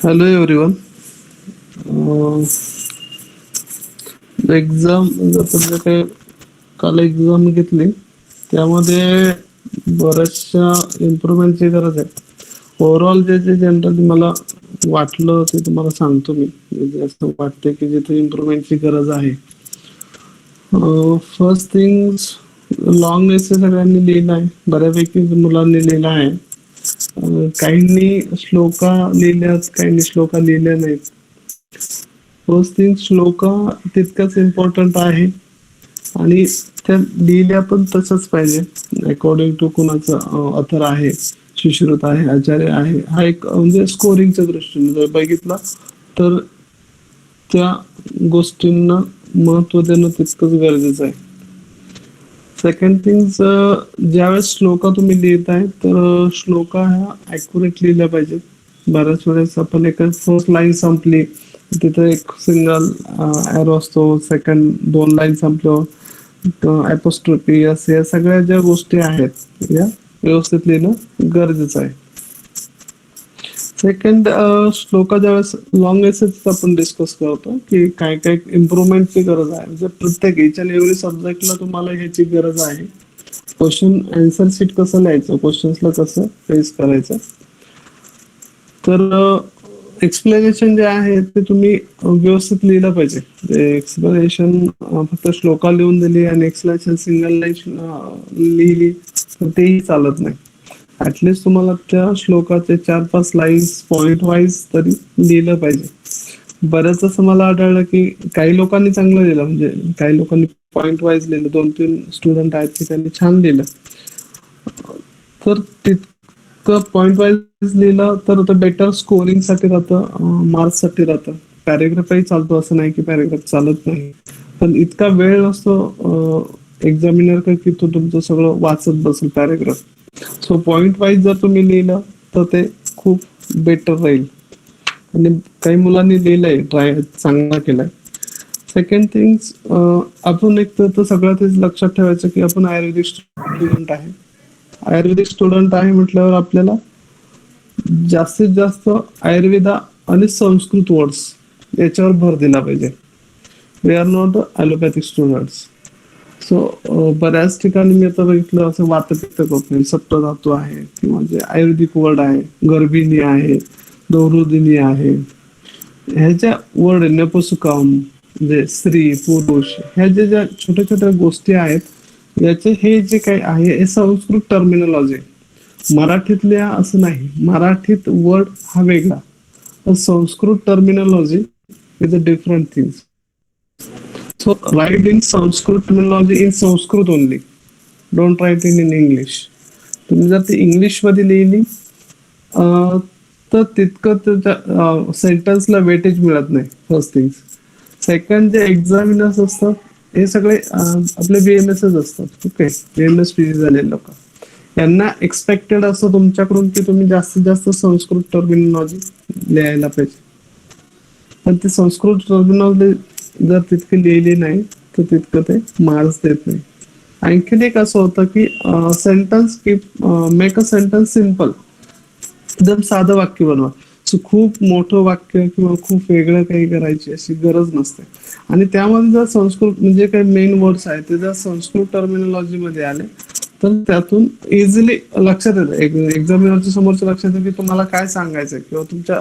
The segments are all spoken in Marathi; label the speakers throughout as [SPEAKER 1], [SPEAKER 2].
[SPEAKER 1] Hello everyone. एक्झाम म्हणजे काही काल एक्झाम घेतली, त्यामध्ये बऱ्याचशा इम्प्रुव्हमेंटची गरज आहे. ओव्हरऑल जे जे जनरली मला वाटलं ते तुम्हाला सांगतो मी. म्हणजे असं वाटतंय की जिथे इम्प्रुव्हमेंटची गरज आहे. फर्स्ट थिंग्स, लॉंग एसे सगळ्यांनी लिहिला आहे, बऱ्यापैकी मुलांनी लिहिला आहे. काहींनी श्लोका लिहिल्यात, काहींनी श्लोका लिहिल्या नाहीत. फर्स्ट थिंग, श्लोका तितकंच इम्पॉर्टंट आहे आणि त्या लिहिल्या पण तसंच पाहिजे अकॉर्डिंग टू कुणाचं ऑथर आहे, सुश्रुत आहे, आचार्य आहे. हा एक म्हणजे स्कोरिंगच्या दृष्टीने जर बघितला तर त्या गोष्टींना महत्व देणं तितकंच गरजेचं आहे. सेकंड थिंग्स, ज्यावेळेस श्लोका तुम्ही लिहिताय तर श्लोका ह्या ॲक्युरेट लिहिल्या पाहिजेत. बऱ्याच वेळेस आपण एक फर्स्ट लाईन संपली, तिथे एक सिंगल एरो असतो, सेकंड दोन लाईन संपल्यावर ॲपोस्ट्रोफी, असे या सगळ्या ज्या गोष्टी आहेत या व्यवस्थित लिहिणं गरजेचं आहे. सेकंड, श्लोका ज्यावेळेस लॉंग एसेच आपण डिस्कस करतो की काय काय इम्प्रुव्हमेंटची गरज आहे. म्हणजे प्रत्येक इच अँड एव्हरी सब्जेक्टला तुम्हाला ह्याची गरज आहे. क्वेश्चन आन्सर शीट कसं लिहायचं, क्वेश्चन्सला कसं फेस करायचं, तर एक्सप्लेनेशन जे आहे ते तुम्ही व्यवस्थित लिहिलं पाहिजे. एक्सप्लेनेशन फक्त श्लोका लिहून दिली आणि एक्सप्लेनेशन सिंगल लाईन लिहिली तर तेही चालत नाही. ऍटलिस्ट तुम्हाला त्या श्लोकाचे 4-5 लाईन्स पॉइंट वाईज तरी लिहिलं पाहिजे. बऱ्याच असं मला आढळलं की काही लोकांनी चांगलं लिहिलं, म्हणजे काही लोकांनी पॉइंट वाईज लिहिलं. 2-3 स्टुडंट आहेत की त्यांनी छान लिहिलं, तर तितकं पॉइंट वाईज लिहिलं तर ते बेटर स्कोरिंग साठी राहतं, मार्क्स साठी राहतं. पॅरेग्राफही चालतो, असं नाही की पॅरेग्राफ चालत नाही, पण इतका वेळ नसतो एक्झामिनर का की तो तुमचं सगळं वाचत बसेल पॅरेग्राफ. सो पॉइंट वाईज जर तुम्ही लिहिलं तर ते खूप बेटर राहील. आणि काही मुलांनी लिहिलंय, ट्राय चांगला केलाय. सेकंड थिंग्स, आपण एक तर सगळ्यात लक्षात ठेवायचं की आपण आयुर्वेदिक स्टुडंट आहे. आयुर्वेदिक स्टुडंट आहे म्हटल्यावर आपल्याला जास्तीत जास्त आयुर्वेदा आणि संस्कृत वर्ड्स याच्यावर भर दिला पाहिजे. We are not allopathic students. So बऱ्याच ठिकाणी मी आता बघितलं असं वातपित्त कफ, सप्तधातू आहे किंवा जे आयुर्वेदिक वर्ड आहे, गर्भिणी आहे, दोरुदिनी आहे, ह्याच्या वर्ड नपुसकम म्हणजे स्त्री पुरुष, ह्या ज्या छोट्या छोट्या गोष्टी आहेत याचे हे जे काही आहे हे संस्कृत टर्मिनॉलॉजी. मराठीतल्या असं नाही, मराठीत वर्ड हा वेगळा, पण Sanskrit terminology is a different things. So write in Sanskrit terminology in Sanskrit only. Don't write in English. तुम्ही जर ती इंग्लिश मध्ये लिहिली तर तितकं त्याच्या सेंटेन्सला वेटेज मिळत नाही. First thing. सेकंड, जे एक्झामिनर्स असतात हे सगळे आपले BMS असतात. ओके, BMS PG झालेले लोक, यांना एक्सपेक्टेड असं तुमच्याकडून की तुम्ही जास्तीत जास्त संस्कृत टर्मिनॉलॉजी लिहायला पाहिजे. पण ते संस्कृत टर्मिनॉलॉजी जर तितकी लिहिली नाही तर तितकं ते मार्क्स देत नाही. आणखीन एक असं होतं की sentence make a sentence simple, एकदम साधं वाक्य बनवा. सो खूप मोठं वाक्य किंवा खूप वेगळं काही करायची अशी गरज नसते. आणि त्यामध्ये जर संस्कृत म्हणजे काही मेन वर्ड्स आहेत ते जर संस्कृत टर्मिनॉलॉजी मध्ये आले तर त्यातून इझिली लक्षात येतं, एक्झामिनरच्या समोरच्या लक्षात येतं की तुम्हाला काय सांगायचं किंवा तुमच्या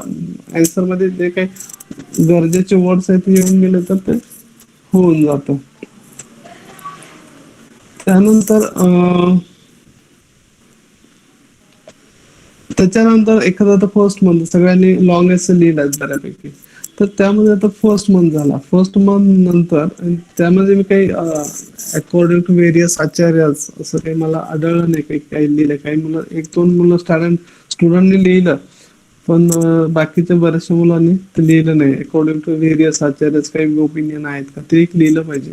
[SPEAKER 1] आन्सर मध्ये जे काही गरजेचे वर्ड्स आहेत ते येऊन गेले तर ते होऊन जातं. त्यानंतर त्याच्यानंतर एखादा आता फर्स्ट मंथ सगळ्यांनी लॉंग एसे लिहिलाच बऱ्यापैकी, तर त्यामध्ये आता फर्स्ट मंथ झाला. फर्स्ट मंथ नंतर त्यामध्ये मी काही अकॉर्डिंग टू व्हेरियस आचार्य असं काही मला आढळलं नाही. काही लिहिलं, काही मुलं, 1-2 मुलं स्टुडंटनी लिहिलं, पण बाकीच्या बऱ्याचशा मुलांनी ते लिहिलं नाही. अकॉर्डिंग टू व्हेरियस आचार्य काही ओपिनियन आहेत का ते एक लिहिलं पाहिजे.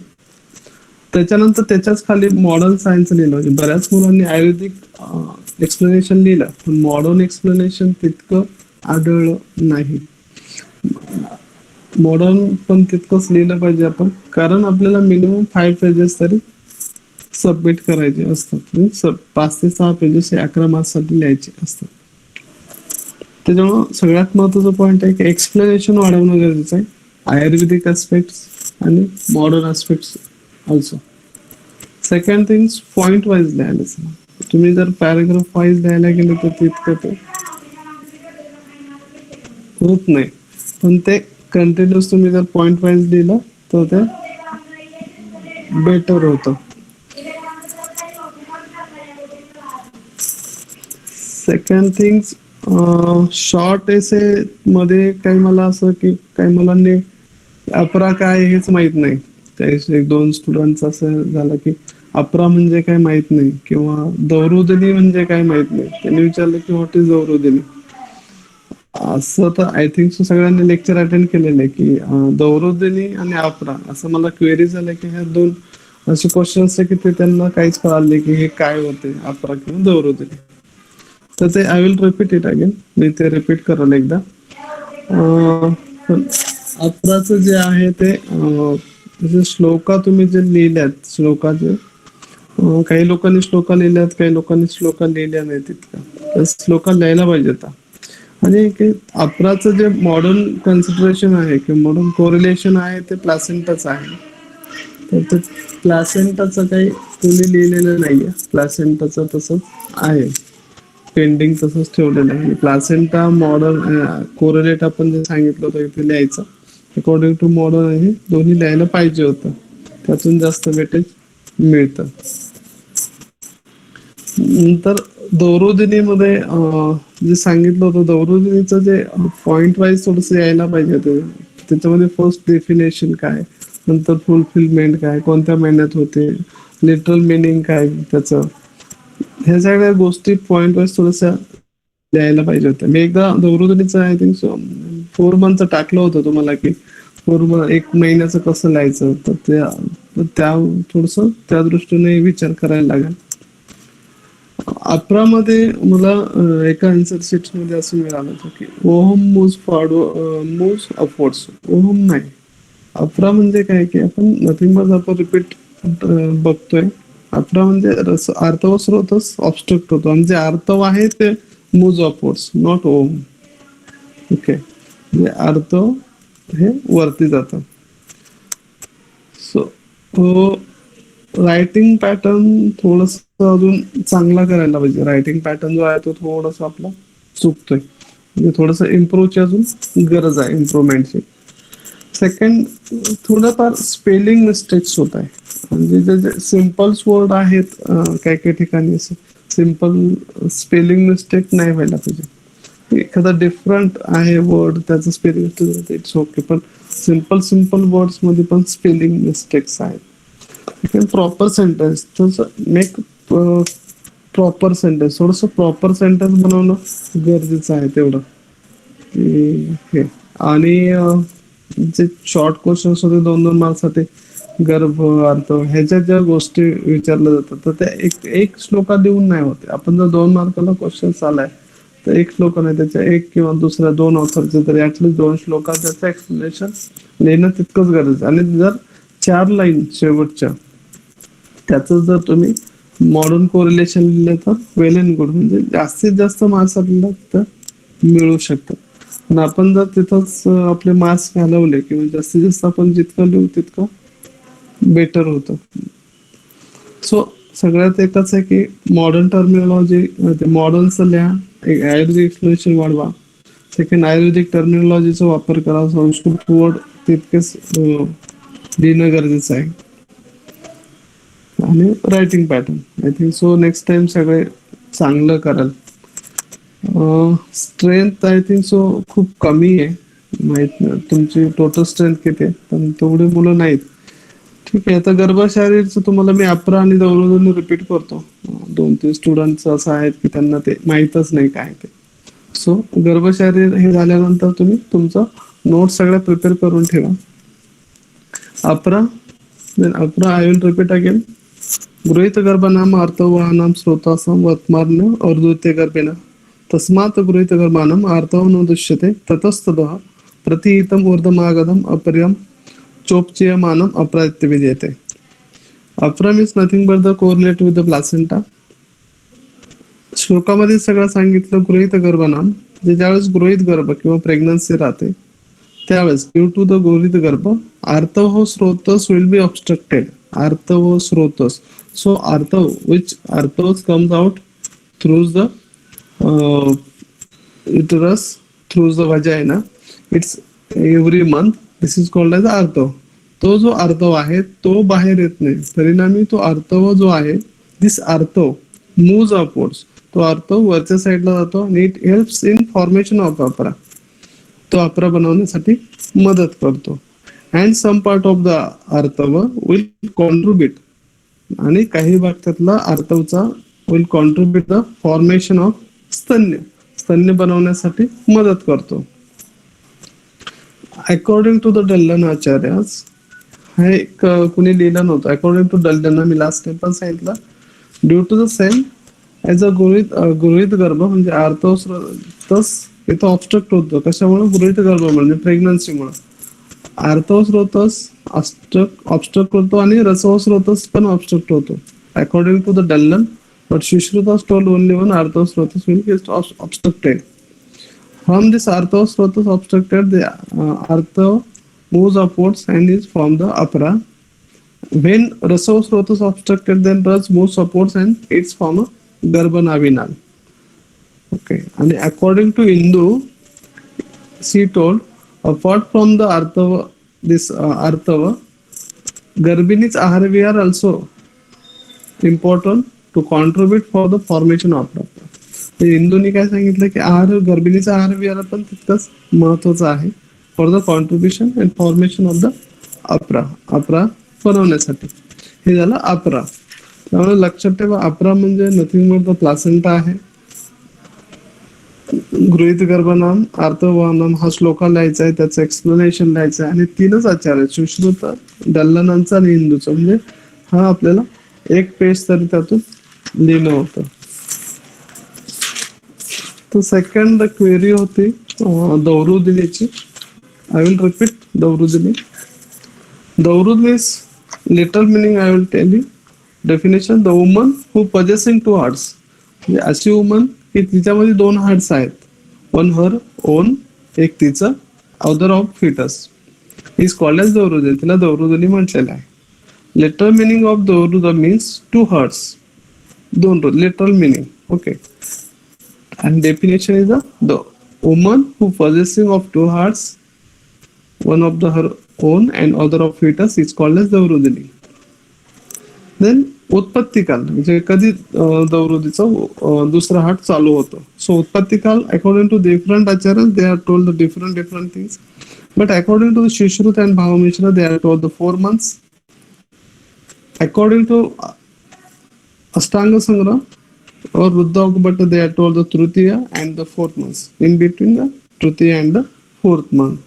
[SPEAKER 1] त्याच्यानंतर त्याच्याच खाली मॉडर्न सायन्स लिहिलं पाहिजे. बऱ्याच मुलांनी आयुर्वेदिक एक्सप्लेनेशन लिहिलं, पण मॉडर्न एक्सप्लेनेशन तितकं आढळलं नाही. मॉडर्न पण तितकंच लिहिलं पाहिजे आपण, कारण आपल्याला मिनिमम 5 पेजेस तरी सबमिट करायचे असतात. 5 ते 6 पेजेस हे 11 मार्क्स साठी लिहायचे असतात. त्याच्यामुळं सगळ्यात महत्वाचा पॉईंट आहे की एक्सप्लेनेशन वाढवणं गरजेचं आहे. आयुर्वेदिक ऍस्पेक्ट्स आणि modern aspects also. Second things point wise लिहायला. तुम्ही जर पॅराग्राफ वाईज लिहायला गेले तर तितकं ते होत नाही, पण ते कंटिन्युअस तुम्ही जर पॉइंट वाईज लिहिलं तर ते बेटर होतं. सेकंड थिंग्स शॉर्ट एसे मध्ये काही मला असं की काही मुलांनी अपरा काय हेच माहित नाही. त्या एक दोन स्टुडंट असं झालं की अपरा म्हणजे काय माहित नाही किंवा दौरुदनी म्हणजे काय माहित नाही. त्यांनी विचारलं की व्हॉट इज दौरुदनी. असं तर आय थिंक सो सगळ्यांनी लेक्चर अटेंड केलेलं आहे की दौरुदनी आणि अपरा असं मला क्वेरी झालं की ह्या दोन असे क्वेश्चन्स आहे की ते त्यांना काहीच कळाले नाही की हे काय होते अपरा किंवा दौरुदनी. तर ते I will repeat it again. मी ते रिपीट करेल एकदा. अपराचं जे आहे ते म्हणजे श्लोका तुम्ही जे लिहिल्यात श्लोकाचे काही लोकांनी श्लोका लिहिल्यात, काही लोकांनी श्लोका लिहिल्या नाही तितका. तर श्लोका लिहायला पाहिजे आता. आणि अपराचं जे मॉडर्न कन्सिडरेशन आहे किंवा मॉडर्न कोरिलेशन आहे ते प्लासेंटाच आहे. तर ते प्लासेंटाचं काही कोणी लिहिलेलं नाहीये. प्लासेंटाचं तसंच आहे, पेंडिंग तसंच ठेवलेलं आहे. प्लासेंटा मॉडर्न कोरिलेट आपण जे सांगितलं होतं इथे लिहायचं अकॉर्डिंग टू मॉडर्न आहे, दोन्ही लिहायला पाहिजे होतं. त्यातून जास्त वेटेज मिळतं. नंतर दौरुदिनीमध्ये जे सांगितलं होतं दौरुदिनीचं जे पॉइंट वाईज थोडस यायला पाहिजे होतं. त्याच्यामध्ये फर्स्ट डेफिनेशन काय, नंतर फुलफिलमेंट काय, कोणत्या महिन्यात होते, लिटरल मिनिंग काय त्याचं, ह्या सगळ्या गोष्टी पॉइंट वाईज थोडस लिहायला पाहिजे होतं. मी एकदा दौरुदिनीचं आय थिंक 4 मंथचं टाकलं होतं तुम्हाला की 1 महिन्याचं कसं लिहायचं. तर त्या थोडस त्या दृष्टीने विचार करायला लागेल. अपरामध्ये मला एका आन्सर शीट मध्ये असं मिळालं होतं की ओहम मूज मूज अपवर्ड्स. ओहम नाही, अपरा म्हणजे काय की आपण नथिंग बट आपण रिपीट बघतोय. अपरा म्हणजे आर्तव स्रोतच ऑब्स्ट्रक्ट होतो आणि जे आर्तव आहे ते मूज अपवर्ड्स, नॉट ओम. ओके, म्हणजे आर्तव हे वरती जातं. सो रायटिंग पॅटर्न थोडस अजून चांगला करायला पाहिजे. रायटिंग पॅटर्न जो आहे तो थोडासा आपला चुकतोय, म्हणजे थोडस इम्प्रूव्हची अजून गरज आहे, इम्प्रूव्हमेंटची. सेकंड, थोडंफार स्पेलिंग मिस्टेक्स होत आहे. म्हणजे जे सिम्पल्स वर्ड आहेत काही काही ठिकाणी सिम्पल स्पेलिंग मिस्टेक नाही व्हायला पाहिजे. एखादा डिफरंट आहे वर्ड त्याचं स्पेलिंग इट्स ओके, पण सिम्पल वर्ड्स मध्ये पण स्पेलिंग मिस्टेक्स आहेत. प्रॉपर सेंटेन्स थोडंसं मेक प्रॉपर सेंटेन्स, थोडंसं प्रॉपर सेंटेन्स बनवणं गरजेचं आहे तेवढं. हे आणि जे शॉर्ट क्वेश्चन्स होते 2-2 मार्क्ससाठी, गर्भ अर्थ ह्याच्या ज्या गोष्टी विचारल्या जातात तर त्या एक श्लोका देऊन नाही होते. आपण जर 2 मार्काला क्वेश्चन आलाय तर एक श्लोका नाही, त्याच्या एक किंवा दुसऱ्या 2 ऑथरचे तरी ऍटलीस्ट 2 श्लोका त्याचं एक्सप्लेनेशन लिहिणं तितकंच गरजेचं. आणि जर 4 लाईन शेवटच्या त्याचं जर तुम्ही मॉडर्न कोरिलेशन लिहिलं तर वेल अँड गुड, म्हणजे जास्तीत जास्त मार्क्स आपल्याला तिथं मिळू शकतात. पण आपण जर तिथंच आपले मार्क्स घालवले किंवा जास्तीत जास्त आपण जितकं लिहू तितकं बेटर होतं. सो सगळ्यात एकच आहे की मॉडर्न टर्मिनॉलॉजी, मॉडर्नचं लिहा, आयुर्वेदिक एक्सप्लेनेशन वाढवा. सेकंड, आयुर्वेदिक टर्मिनॉलॉजीचा वापर करा. संस्कृत वर्ड तितकेच लिहिणं गरजेचं आहे. आणि writing pattern I think so next time सगळे चांगलं कराल. स्ट्रेंथ आय थिंक सो खूप कमी आहे, माहित नाही तुमची टोटल स्ट्रेंथ किती आहे, पण तेवढे मुलं नाहीत. ठीक आहे, आता गर्भशारीरचं तुम्हाला मी अपरा आणि दौरुदनी रिपीट करतो. 2-3 स्टुडंट्स असं आहेत की त्यांना ते माहीतच नाही काय ते. सो गर्भशारीर हे झाल्यानंतर तुम्ही तुमचं नोट सगळ्या प्रिपेअर करून ठेवा. अपरा, then अपरा I will repeat again. गृहीत गर्भनाम आर्तवानाम श्रोतासम वर्तमान्य अर्धुते गर्भेन तस्मात् गृहीत गर्भानाम आर्तव न दृश्यते ततस्ततः प्रतिहितम ऊर्ध्वमागधम अपरियम चोपचीयमानम अपरा इत्यभिधीयते. अपरा means nothing but the correlate with the placenta. श्लोकामध्ये सगळं सांगितलं. गृहीत गर्भनाम जे ज्यावेळेस गृहीत गर्भ किंवा प्रेग्नन्सी राहते त्यावेळेस ड्यू टू द गृहीत गर्भ आर्तव स्रोतस will be obstructed. Artava srotas, so artava which artavas comes out through the uterus, through the vagina, it's every month, this is called as आर्तव. तो जो आर्तव आहे तो बाहेर येत नाही, परिणामी तो आर्तव जो आहे दिस आर्तव मूव्स अपवर्ड्स, तो आर्तव वरच्या साईडला जातो आणि it helps in formation of apara, तो अप्रा बनवण्यासाठी मदत करतो. And some part of the artava will contribute, आणि काही भाग त्यातला आर्तवचा will contribute the formation of stanya, स्तन्य बनवण्यासाठी मदत करतो. According to the Dallan acharyas, हे एक कुणी लिहिलं नव्हतं, अकॉर्डिंग टू डल्लन, मी लास्ट टाइम पण सांगितलं, due to the same as a grihit garbha म्हणजे आर्तव स्रोतस इथं ऑब्स्ट्रक्ट होतो. कशामुळे? गृहीत गर्भ म्हणजे प्रेग्नन्सीमुळे आर्तव स्रोतस ऑब्स्ट्रक्ट होतो आणि रसव स्रोतस पण ऑब्स्ट्रक्ट होतो according to the Dallan. But Shushruta told only one Artha Srotas will be obstructed. From this Artha Srotas obstructed, the Artha moves upwards and is from the Apra. When Rasa Srotas obstructed, then Ras moves upwards and it's from a Garbhanavinal. Okay, and according to Hindu, she told, apart from the Artava, this Artava, Garbhini's Ahar are also important to contribute for the formation of apara. हिंदूंनी काय सांगितलं की आहार, गर्भिणीचा आहार विहार पण तितकंच महत्वाचा आहे for the contribution and formation of the apara, अप्रा बनवण्यासाठी. हे झालं अप्रा. त्यामुळे लक्षात ठेवा, अप्रा म्हणजे नथिंग बट द प्लासेंटा आहे. गृहीत गर्भनाम आर्तवनाम हा श्लोका लिहायचा आहे, त्याचं एक्सप्लेनेशन लिहायचं आहे, आणि 3च आचार आहेत, सुश्रुत, डल्लनांचा आणि हिंदूचा. म्हणजे हा आपल्याला एक पेज तरी त्यातून लिहिणं होतं. तर सेकंड क्वेरी होती दौरुदिनीची. I will repeat daurudini. Daurud means little meaning I will tell you. Definition, the woman who possessing 2 hearts, म्हणजे अशी वुमन की तिच्यामध्ये 2 हार्ट्स आहेत, वन हर ओन, एक तिचं, other of foetus, is called as daurudini. तिला दौरुदिनी म्हटलेलं आहे. Literal meaning of Dauruda means 2 hearts. Literal meaning. Okay. And definition is the woman who possessing of 2 hearts, one of her own and other of fetus, is called as Daurudini. Then उत्पत्ती काल म्हणजे कधी दौरुदीचा दुसरा हार्ट चालू होतो. सो उत्पत्ती काल according to different acharya they are told the different things, but according to the Sushruta and Bhavamishra they are told the 4 months. According to Ashtanga Sangra or Ruddha Bhatta, they are told the Tritiya and the 4th month. In between the Tritiya and the 4th month,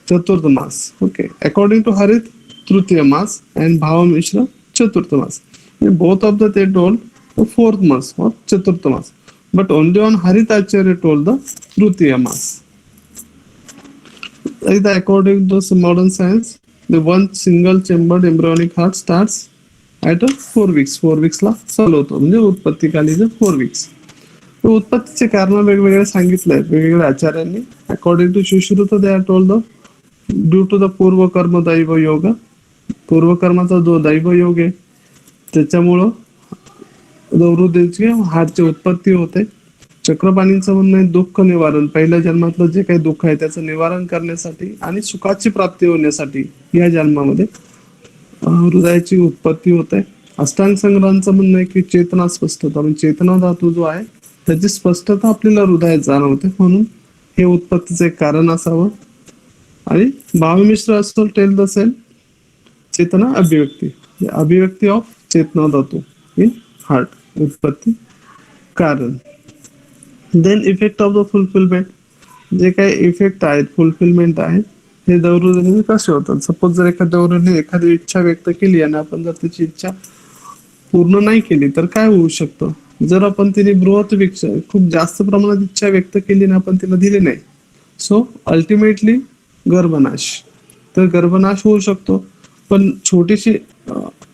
[SPEAKER 1] Chaturtha mas. Okay. According to Harit, Tritiya mas, and Bhava Mishra, Chaturtha mas. Both of them they told the 4th month or Chaturtha mas, but only on Harit Acharya told the Tritiya mas. According to modern science, the one single chambered embryonic heart starts at 4 weeks. 4 weeks ला चालू होतो, म्हणजे उत्पत्ती कालीचे 4 weeks. उत्पत्तीचे कारण वेगवेगळे सांगितले आहेत वेगवेगळ्या आचार्यांनी. According to Sushruta they are told the due to the पूर्वकर्म दैव योग, पूर्वकर्माचा जो दैव योग आहे त्याच्यामुळं दौरुदेची हार्टची उत्पत्ती होते. चक्रपाणींचं म्हणणं आहे दुःख निवारण, पहिल्या जन्मातलं जे काही दुःख आहे त्याचं निवारण करण्यासाठी आणि सुखाची प्राप्ती होण्यासाठी या जन्मामध्ये हृदयाची उत्पत्ती होते. अष्टांग संग्रहांचं म्हणणं आहे की चेतना स्पष्टता, म्हणजे चेतना धातू जो आहे त्याची स्पष्टता आपल्याला हृदयात जाणवते, म्हणून हे उत्पत्तीचं एक कारण असावं. आणि भावमिश्र असतो टेल द सेल चेतना अभिव्यक्ती, अभिव्यक्ती ऑफ चेतना धातू इन हार्ट, उत्पत्ती कारण. Then effect of the fulfilment, जे काही इफेक्ट आहेत फुलफिलमेंट आहेत हे दौरुदिनी कसे होतात. सपोज जर एखाद्या दौरुने एखादी इच्छा व्यक्त केली आणि आपण जर त्याची इच्छा पूर्ण नाही केली तर काय होऊ शकतं. जर आपण तिने बृहत इच्छा खूप जास्त प्रमाणात इच्छा व्यक्त केली आणि आपण तिला दिली नाही, सो अल्टिमेटली गर्भनाश, तर गर्भनाश होऊ शकतो. पण छोटीशी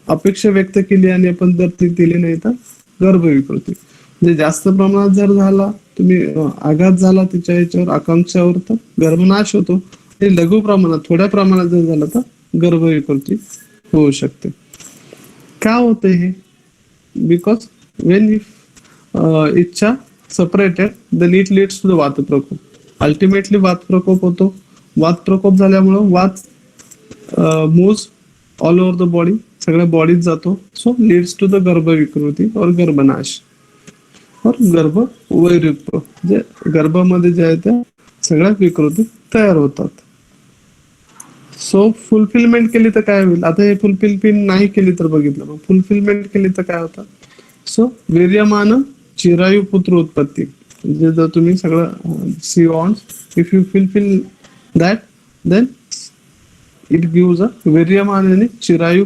[SPEAKER 1] अपेक्षा व्यक्त केली आणि आपण जर ती दिली नाही तर गर्भविकृती. जे जास्त प्रमाणात जर झाला, तुम्ही आघात झाला तिच्या याच्यावर, आकांक्षावर, तर गर्भनाश होतो. हे लघु प्रमाणात, थोड्या प्रमाणात जर झालं तर गर्भविकृती होऊ शकते. का होते हे? बिकॉज वेन इच्छा separated then it leads to the वात प्रकोप. अल्टिमेटली वात प्रकोप होतो. वात प्रकोप झाल्यामुळं वात moves all over the body, सगळ्या बॉडीत जातो. सो लीड्स टू द गर्भविकृती और गर्भनाश और गर्भ वैरुप्य, जे गर्भामध्ये जे आहे त्या सगळ्या विकृती तयार होतात. सो फुलफिलमेंट केली तर काय होईल? आता हे फुलफिलमेंट नाही केली तर बघितलं, मग फुलफिलमेंट केली तर काय होतं? सो वीर्यमान चिरायू पुत्र उत्पत्ती, म्हणजे जर तुम्ही सगळं she wants, if you fulfil that then it gives a वीर्यमान आणि चिरायू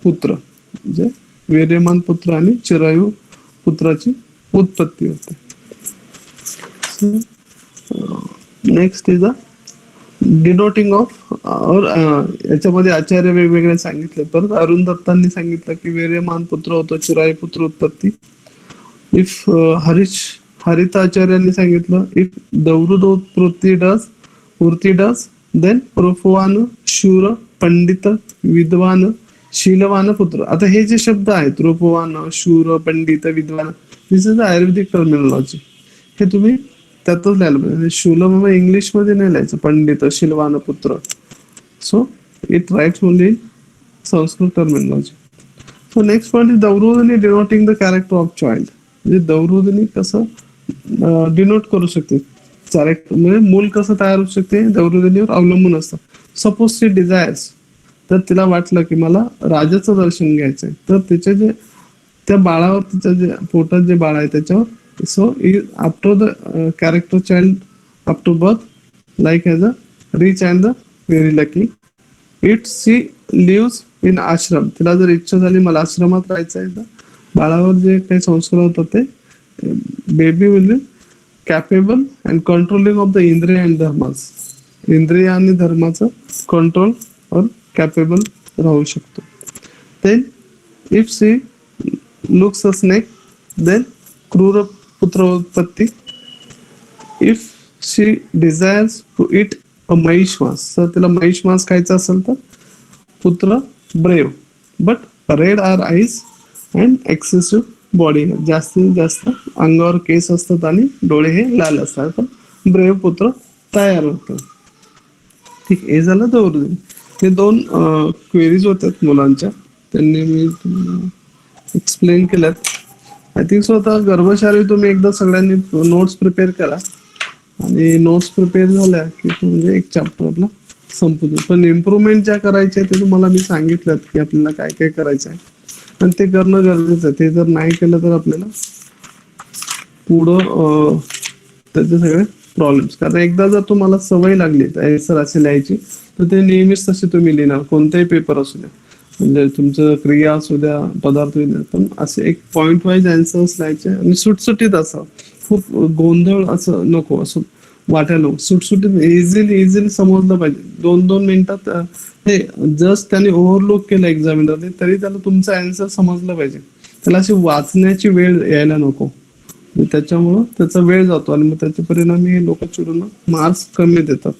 [SPEAKER 1] पुत्र, म्हणजे वीर्यमान पुत्र आणि चिरायू पुत्राची उत्पत्ती होते. Next is a denoting of, और याच्यामध्ये आचार्य वेगवेगळे सांगितले. परत अरुण दत्तांनी सांगितलं की वीर्यमान पुत्र होतो, चिरायू पुत्र उत्पत्ती. इफ हरिताचार्यांनी सांगितलं इफ दौरुदोत्पत्ती डस देन प्रोफवान शूर पंडित विद्वान शीलवान पुत्र. आता हे जे शब्द आहेत रूपवान, शूर, पंडित, विद्वान, दिस इज आयुर्वेदिक टर्मिनॉलॉजी. हे तुम्ही त्यातच लिहायला पाहिजे. शूलम इंग्लिश मध्ये नाही लिहायचं, पंडित, शीलवान पुत्र. So it writes only Sanskrit terminology. So next point is daurudini denoting the character of child. म्हणजे दौरुदनी कसं डिनोट करू शकते, म्हणजे मूल कसं तयार होऊ शकते दौरुदनीवर अवलंबून असतं. सपोज ती डिझायर्स, तर तिला वाटलं की मला राजाचं दर्शन घ्यायचंय, तर तिचे जे त्या बाळावर, तिच्या जे पोटात जे बाळ आहे त्याच्यावर, so after the character child after birth like as a rich and the very lucky, she lives in ashram. तिला जर इच्छा झाली मला आश्रमात राहायचं आहे, तर बाळावर जे काही संस्कार होतात ते baby will be capable and controlling of the इंद्रिय अँड धर्मास, इंद्रिय आणि धर्माचं कंट्रोल और कॅपेबल राहू शकतो. Then if she looks a snake then क्रूर पुत्र उत्पत्ती. If she desires to eat a महिष मांस, तर तिला महिष मांस खायचं असेल तर पुत्र brave, but red are eyes and excessive body, जास्तीत जास्त अंगावर केस असतात आणि डोळे हे लाल असतात, तर ब्रेव पुत्र तयार होतं. ठीक, हे झालं दौर्जन्य. हे दोन क्वेरीज होत्यात मुलांच्या, त्यांनी मी एक्सप्लेन केल्यात. I think so. आता गर्भशारी तुम्ही एकदा सगळ्यांनी नोट्स प्रिपेअर करा, आणि नोट्स प्रिपेअर झाल्या की म्हणजे एक चॅप्टर आपला संपू दे. पण इम्प्रूव्हमेंट ज्या करायच्या ते तुम्हाला मी सांगितलं की आपल्याला काय काय करायचं आहे, आणि ते करणं गरजेचं आहे. ते जर नाही केलं तर आपल्याला पुढं त्याचे सगळे प्रॉब्लेम्स, कारण एकदा जर तुम्हाला सवय लागली आन्सर असे लिहायची, तर ते नेहमीच तसे तुम्ही लिहिणार, कोणताही पेपर असू द्या, म्हणजे तुमचं क्रिया असू द्या, पदार्थ, पण असे एक पॉइंट वाईज आन्सर्स लिहायचे आणि सुटसुटीत असावं. खूप गोंधळ असं नको, असं वाटायला नको, सुटसुटीत इझिली समजलं पाहिजे. 2-2 मिनिटात हे जस्ट त्याने ओव्हरलुक केलं एक्झामिनरने, तरी त्याला तुमचं आन्सर समजलं पाहिजे. त्याला अशी वाचण्याची वेळ यायला नको, त्याच्यामुळं त्याचा वेळ जातो आणि मग त्याचे परिणामी हे लोक चिडून मार्क्स कमी देतात.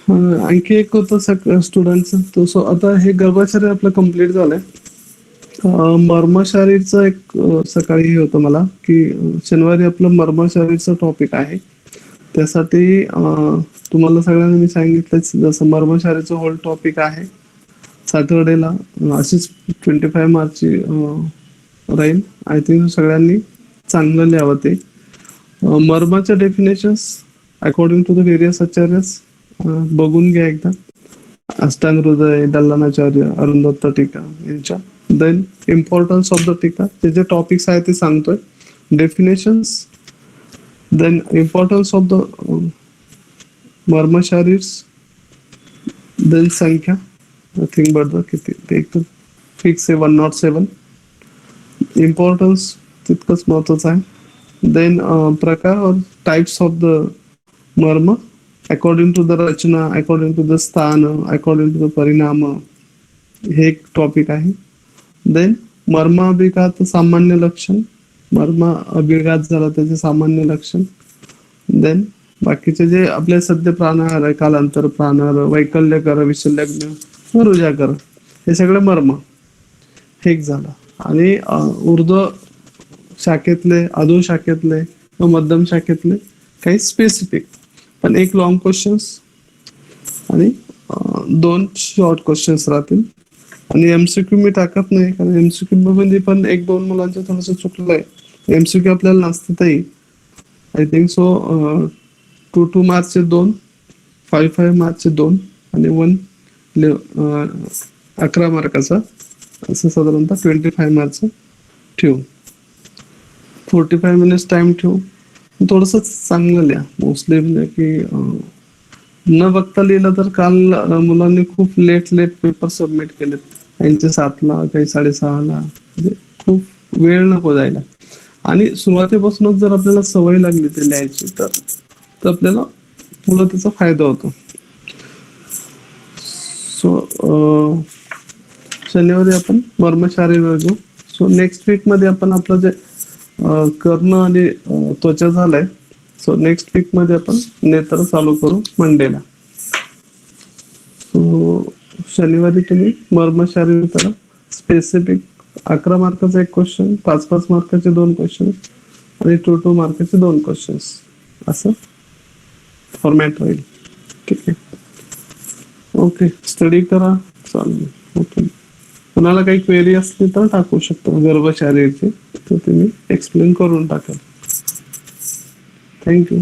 [SPEAKER 1] आणखी एक होतं स्टुडंटचं, सो आता हे गर्भाशय आपलं कम्प्लीट झालंय. मर्मशारीरचं एक सकाळी हे होतं मला की शनिवारी आपलं मर्मशारीरचं टॉपिक आहे. त्यासाठी तुम्हाला सगळ्यांना मी सांगितलंच, जसं मर्मशारीरचं होल टॉपिक आहे सॅटर्डेला, अशीच 25 मार्चची राहील. आय थिंक सगळ्यांनी चांगलं लिहावं ते. मर्माच्या definitions according to the various आचार्यस बघून घ्या एकदा, अष्टांग हृदय, दल्लनाचार्य, अरुण दत्त टीका यांच्या. देन इम्पॉर्टन्स ऑफ द टीका, जे जे टॉपिक्स आहे ते सांगतोय, definitions, then importance of the मर्मशारीर्स, देन संख्या, नथिंग बट द किती ते एक फिक्स आहे 107. इम्पॉर्टन्स तितकंच महत्वाचं आहे. देन प्रकार और टाइप्स ऑफ द मर्म अकॉर्डिंग टू द रचना, अकॉर्डिंग टू द स्थान, अकॉर्डिंग टू द परिणाम, हे एक टॉपिक आहे. देन मर्माभिघात सामान्य लक्षण, मर्म अभिघात झाला त्याचे सामान्य लक्षण, देन बाकीचे जे आपले सध्या प्राणाहार आहे, कालांतर प्राणाहार, वैकल्यकर, विशल्यज्ञ, रुजाकर, हे सगळे मर्म. हे एक झालं. आणि ऊर्ध्व शाखेतले, अधो शाखेतले व मध्यम शाखेतले काही स्पेसिफिक, पण एक लॉंग क्वेश्चन्स आणि 2 शॉर्ट क्वेश्चन्स राहतील. आणि एमसीक्यू मी टाकत नाही, कारण एमसीक्यू मध्ये पण 1-2 मुलांचं थोडस चुकलंय. एमसीक्यू आपल्याला नसतातही. आय थिंक सो 2 मार्चचे 2, 5 मार्चचे 2 आणि 11 मार्काचा, असं साधारणतः 25 मार्च ठेवू. 45 मिनिट्स टाइम ठेवू. थोडस चांगलं लिहा मोस्टली, म्हणजे की न बघता लिहिलं तर काल मुलांनी खूप लेट पेपर सबमिट केलेत. त्यांचे 7ला, काही 6:30ला, म्हणजे खूप वेळ नको जायला. आणि सुरुवातीपासूनच जर आपल्याला सवय लागली ते लिहायची तर आपल्याला पुढे त्याचा फायदा होतो. सो शनिवारी आपण मर्मशारीर घेऊ. सो नेक्स्ट वीक मध्ये आपण आपलं जे कर्ण आणि त्वचा झालाय, सो नेक्स्ट वीक मध्ये आपण नेत्र चालू करू मंडेला. सो शनिवारी तुम्ही मर्मशारीर करा. स्पेसिफिक 11 मार्काचा 1 क्वेश्चन, 5 मार्काचे 2 क्वेश्चन आणि 2 मार्काचे 2 क्वेश्चन्स, असं फॉर्मॅट राहील. ठीक आहे. ओके, स्टडी करा. चालेल. ओके, कोणाला काही क्वेरी असली तर टाकू शकतो गर्भशारीरची, तर तुम्ही एक्सप्लेन करून टाका. थँक्यू.